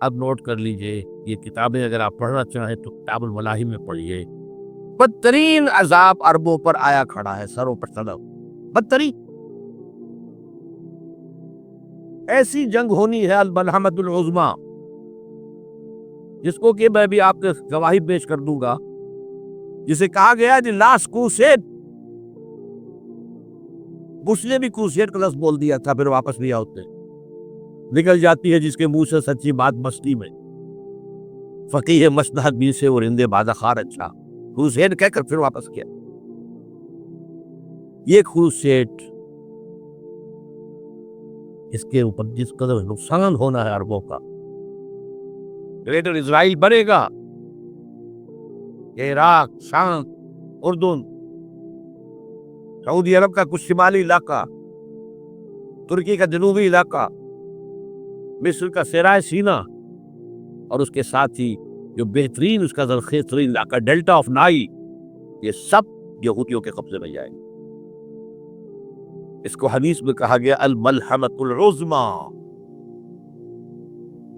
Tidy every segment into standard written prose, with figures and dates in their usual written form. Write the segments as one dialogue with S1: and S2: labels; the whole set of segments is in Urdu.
S1: اب نوٹ کر لیجئے، یہ کتابیں اگر آپ پڑھنا چاہیں تو کتاب الملاحم میں پڑھیے۔ بدترین عذاب عربوں پر آیا کھڑا ہے، سروں پر سلب، بدترین ایسی جنگ ہونی ہے الملحمۃ العظمیٰ، جس کو کہ میں بھی آپ کے گواہی پیش کر دوں گا، جسے کہا گیا دی لاسٹ کروسیڈ۔ بش نے بھی کروسیڈ کا لفظ بول دیا تھا، پھر واپس لیا اس نے۔ نکل جاتی ہے جس کے منہ سے سچی بات مستی میں، فقیہ مصلحت بھی سے اور اندے بادہ خار اچھا، کروسیڈ کہہ کر پھر واپس کیا۔ یہ کروسیڈ، اس کے اوپر جس قدر نقصان ہونا ہے عربوں کا، گریٹر اسرائیل بنے گا، عراق، شام، اردن، سعودی عرب کا کچھ شمالی علاقہ، ترکی کا جنوبی علاقہ، مصر کا صحرائے سینا، اور اس کے ساتھ ہی جو بہترین اس کا زرخیز ترین علاقہ ڈیلٹا آف نائل، یہ سب یہودیوں کے قبضے میں جائے گا۔ اس کو حدیث میں کہا گیا الملحمۃ العظمیٰ۔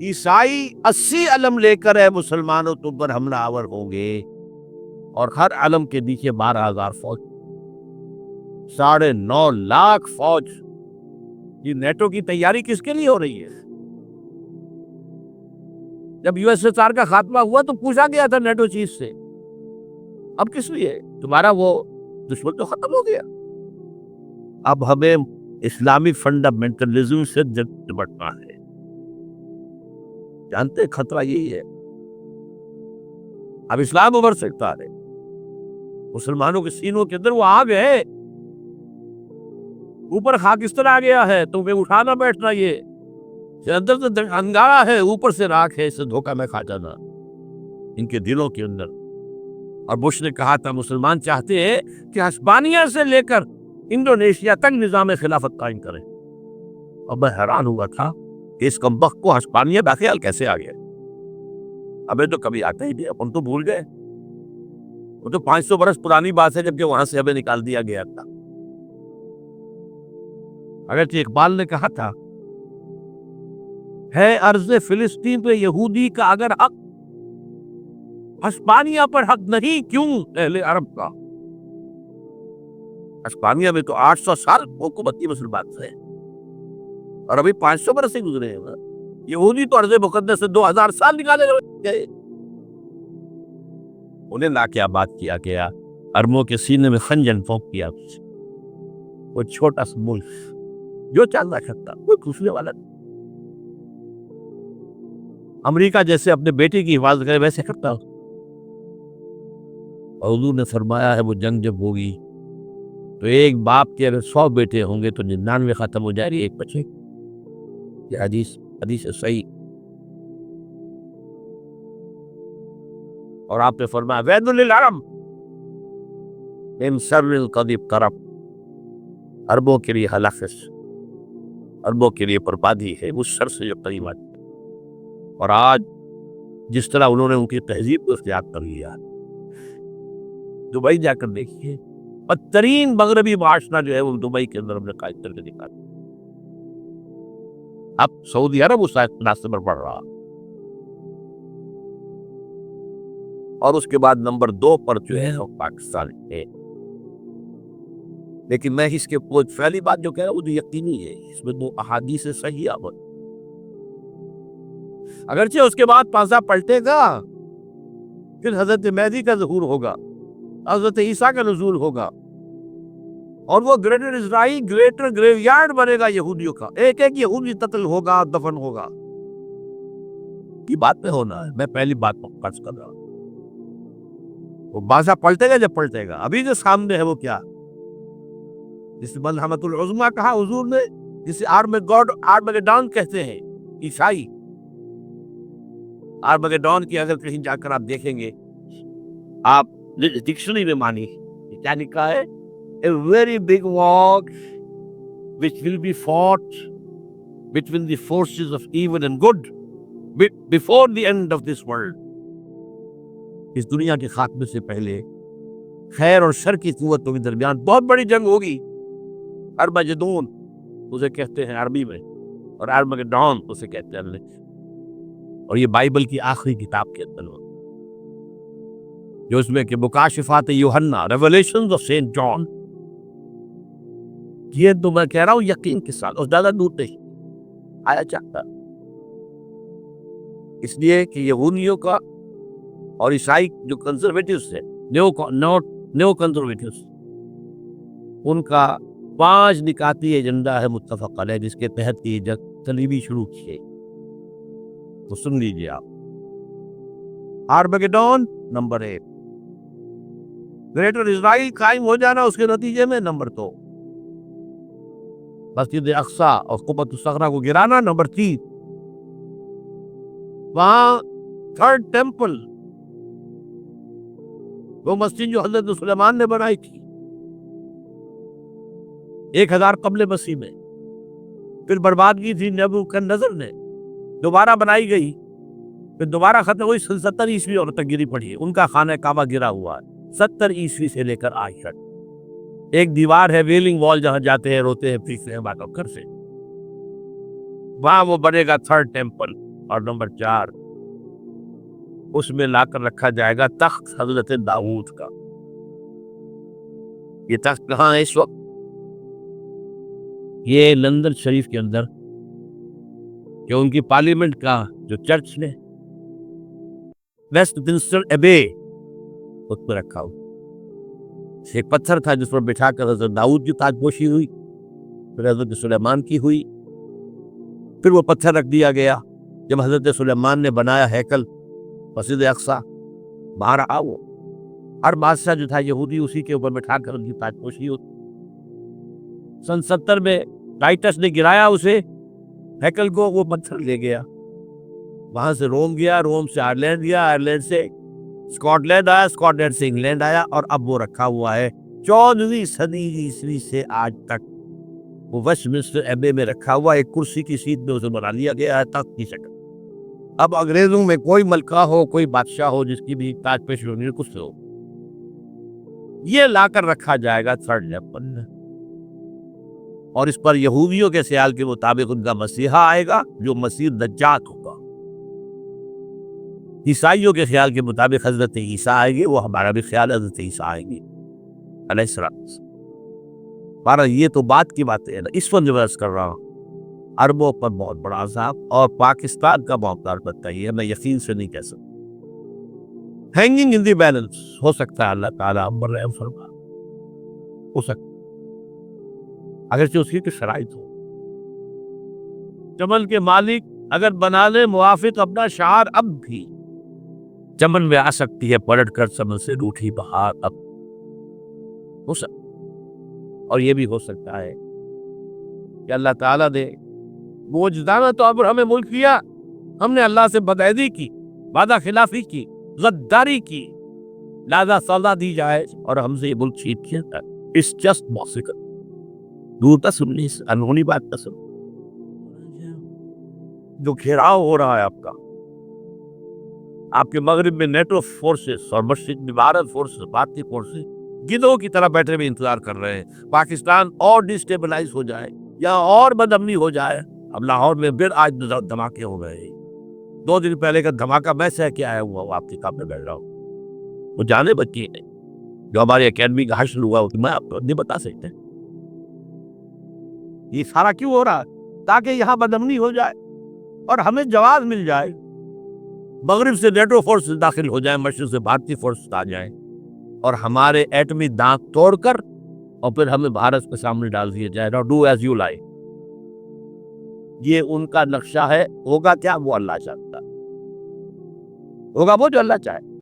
S1: عیسائی 80 علم لے کر اے مسلمانوں تم پر حملہ آور ہوں گے، اور ہر علم کے نیچے 12,000 فوج، 9.5 لاکھ فوج۔ یہ نیٹو کی تیاری کس کے لیے ہو رہی ہے؟ جب USSR کا خاتمہ ہوا تو پوچھا گیا تھا نیٹو چیف سے، اب کس لیے؟ تمہارا وہ دشمن تو ختم ہو گیا، اب ہمیں اسلامی فنڈامنٹلزم سے نمٹنا ہے۔ جانتے خطرہ یہی ہے، اب اسلام ابھر سکتا ہے، مسلمانوں کے سینوں کے اندر وہ آگ ہے، اوپر خاکستر آ گیا ہے، تمہیں اٹھانا بیٹھنا، یہ اندر سے انگارہ ہے، اوپر سے راکھ ہے، اسے دھوکہ میں کھا جانا ان کے دلوں کے اندر۔ اور بش نے کہا تھا مسلمان چاہتے ہیں کہ ہسپانیہ سے لے کر انڈونیشیا تک نظام خلافت قائم کریں، اور میں حیران ہوا تھا کہ اس کمبخت کو ہسپانیہ باخیال کیسے آ گیا۔ ہمیں تو کبھی آتا ہی نہیں، ہم تو بھول گئے، وہ تو 500 برس پرانی بات ہے جبکہ وہاں سے ہمیں نکال دیا گیا تھا۔ اگرچہ اقبال نے کہا تھا ہے ارض فلسطین پہ یہودی کا اگر حق، ہسپانیہ پر حق نہیں کیوں اہل عرب کا؟ ہسپانیہ میں تو 800 سال حکومتی مسلمان تھے، اور ابھی 500 برس سے گزرے ہیں۔ یہودی تو ارض مقدس سے 2000 سال نکالے گئے، انہیں لا کے آباد کیا گیا، عربوں کے سینے میں خنجر پھونک کیا۔ وہ چھوٹا سا ملک جو چاہنا کرتا، کوئی پوچھنے والا نہیں۔ امریکہ جیسے اپنے بیٹے کی حفاظت کرے ویسے کرتا۔ اور حضور نے فرمایا ہے وہ جنگ جب ہوگی تو ایک باپ کے اگر 100 بیٹے ہوں گے تو 99 ختم ہو جائے گی، ایک بچے۔ یہ حدیث صحیح۔ اور آپ نے فرمایا ویل للعرب من شر قد اقترب، عربوں کے لیے ہلاکت، عربوں کے لیے بربادی ہے اس شر سے جو قریب آتی ہے۔ اور آج جس طرح انہوں نے ان کی تہذیب کو اختیار کر لیا، دبئی جا کر دیکھیے، بدترین مغربی معاشرہ جو ہے وہ دبئی کے اندر ہم نے قائم کر کے دکھا دیا۔ اب سعودی عرب اس راستے پر بڑھ رہا، اور اس کے بعد نمبر 2 پر جو ہے وہ پاکستان ہے۔ لیکن میں اس کے پہلی بات جو کہہ رہا ہوں وہ یقینی ہے، اس میں 2 احادیث صحیح آمد، اگرچہ اس کے بعد پانزا پلٹے گا، پھر حضرت مہدی کا ظہور ہوگا، حضرت عیسیٰ کا نزول ہوگا، اور وہ گریٹر اسرائیل گریٹر گریو یارڈ بنے گا یہودیوں کا، ایک ایک یہودی قتل ہوگا، دفن ہوگا۔ یہ بات پہ ہونا ہے، میں پہلی بات پر قرض کر رہا ہوں۔ وہ بازا پلٹے گا جب پلٹے گا، ابھی جو سامنے ہے وہ کیا، جس ملحمۃ العظمیٰ کہا حضور نے، جسے آرمگیڈون کہتے ہیں عیسائی۔ آرمگیڈون کی اگر کہیں جا کر آپ دیکھیں گے، آپ ڈکشنری میں مانی کیا لکھا ہے، a very big war which will be fought between the forces of evil and good before the end of this world۔ اس دنیا کے خاتمے سے پہلے خیر اور شر کی قوتوں کے درمیان بہت بڑی جنگ ہوگی۔ ارمجدون اسے کہتے ہیں عربی میں، اور آرمگیڈون اسے کہتے ہیں انگریزی۔ اور یہ بائبل کی آخری کتاب کے اندر جو اس میں کہ مکاشفات یوحنا، ریولیشنز آف سینٹ جان، یہ تو میں کہہ رہا ہوں یقین کے ساتھ، اور زیادہ دور نہیں آیا چاہتا، اس لیے کہ یہودیوں کا اور عیسائی جو کنزرویٹیوز ہیں، نیو کنزرویٹیوز، ان کا 5 نکاتی ایجنڈا ہے متفق علیہ، جس کے تحت یہ جنگ صلیبی شروع کی ہے۔ تو سن لیجیے آپ، آرمیگیڈون نمبر 1، گریٹر اسرائیل قائم ہو جانا اس کے نتیجے میں نمبر 2، مسجد اقصی اور قبۃ الصخرہ کو گرانا نمبر 3، وہاں تھرڈ ٹیمپل، وہ مسجد جو حضرت سلیمان نے بنائی تھی 1000 قبل مسیح میں، پھر بربادگی تھی نبوکدنضر نے، دوبارہ بنائی گئی، پھر دوبارہ ختم ہوئی 70 عیسوی اور تک گری پڑی ہے۔ ان کا خانہ کعبہ گرا ہوا ہے 70 عیسوی سے لے کر آج تک۔ ایک دیوار ہے ویلنگ وال، جہاں جاتے ہیں، روتے ہیں، پیستے ہیں باتوں کر سے، وہاں وہ بنے گا تھرڈ ٹیمپل۔ اور نمبر 4، اس میں لا کر رکھا جائے گا تخت حضرت داؤد کا۔ یہ تخت کہاں ہے اس وقت؟ یہ لندن شریف کے اندر، جو ان کی پارلیمنٹ کا جو چرچ نے ویسٹ منسٹر ایبے، اس پر رکھا ہوا ایک پتھر تھا جس پر بٹھا کر حضرت داؤد کی تاج پوشی ہوئی، پھر حضرت سلیمان کی ہوئی، پھر وہ پتھر رکھ دیا گیا جب حضرت سلیمان نے بنایا ہیکل مسجد اقصی، باہر آ وہ ہر بادشاہ جو تھا یہودی اسی کے اوپر بٹھا کر ان کی تاج پوشی ہوتی۔ سن 70 میں ٹائٹس نے گرایا اسے ہیکل کو، وہ پتھر لے گیا، وہاں سے روم گیا، روم سے آئرلینڈ گیا، آئرلینڈ سے اسکاٹ لینڈ آیا، اسکاٹ لینڈ سے انگلینڈ آیا، اور اب وہ رکھا ہوا ہے 14ویں صدی عیسوی سے آج تک۔ وہ ویسٹ منسٹر ایبے میں رکھا ہوا ایک کرسی کی سیٹ میں اسے بنا لیا گیا ہے تخت کی شکل۔ اب انگریزوں میں کوئی ملکہ ہو، کوئی بادشاہ ہو جس کی بھی تاج پوشی ہونی، کچھ سے ہو، یہ لا کر رکھا جائے گا تھرڈ لیول میں، اور اس پر یہودیوں کے خیال کے مطابق ان کا مسیحا آئے گا جو مسیح دجال ہوگا۔ عیسائیوں کے خیال کے مطابق حضرت عیسیٰ آئے گی، وہ ہمارا بھی خیال حضرت عیسیٰ آئے گی علیہ السلام۔ بارہ یہ تو بات کی باتیں ہیں، اس پر جو عرض کر رہا ہوں، عربوں پر بہت بڑا عذاب، اور پاکستان کا موقع بتائیے، میں یقین سے نہیں کہہ سکتا۔ ہینگنگ ان دی بیلنس ہو سکتا ہے، اللہ تعالیٰ امر رحم فرما، ہو سکتا اگرچہ اس کی کچھ شرائط ہو۔ چمن کے مالک اگر بنا لے موافق اپنا شعار، اب بھی چمن میں آ سکتی ہے پلٹ کر چمن سے روٹھی بہار، اب ہو سکتا، اور یہ بھی ہو سکتا ہے کہ اللہ تعالیٰ نے موجودانہ طور پر ہمیں ملک دیا، ہم نے اللہ سے بدعہدی کی، وعدہ خلافی کی، غداری کی، لہذا سزا دی جائے اور ہم سے یہ ملک چھین کیا جائے۔ It's just possible۔ دور تسم نہیں، انہونی بات تسم، جو گھیراؤ ہو رہا ہے آپ کے مغرب میں نیٹو فورسز اور مشرق میں بھارت فورسز، بھارتی فورسز گدھوں کی طرح بیٹھے ہوئے انتظار کر رہے ہیں پاکستان اور ڈسٹیبلائز ہو جائے یا اور بدامنی ہو جائے۔ اب لاہور میں پھر آج دھماکے ہو گئے ہیں، 2 دن پہلے کا دھماکہ میں سہ کے آیا ہوا ہوں، آپ کے کام میں بیٹھ رہا ہوں، وہ جانے بچی ہیں جو ہماری اکیڈمی کا حشر ہوا، میں آپ کو نہیں بتا سکتے۔ یہ سارا کیوں ہو رہا ہے؟ تاکہ یہاں بدامنی ہو جائے اور ہمیں جواز مل جائے، مغرب سے نیٹو فورس داخل ہو جائیں، مشرق سے بھارتی فورس آ جائیں، اور ہمارے ایٹمی دانت توڑ کر اور پھر ہمیں بھارت کے سامنے ڈال دیا جائے۔ Now do as you like۔ یہ ان کا نقشہ ہے، ہوگا کیا وہ اللہ چاہتا، ہوگا وہ جو اللہ چاہے۔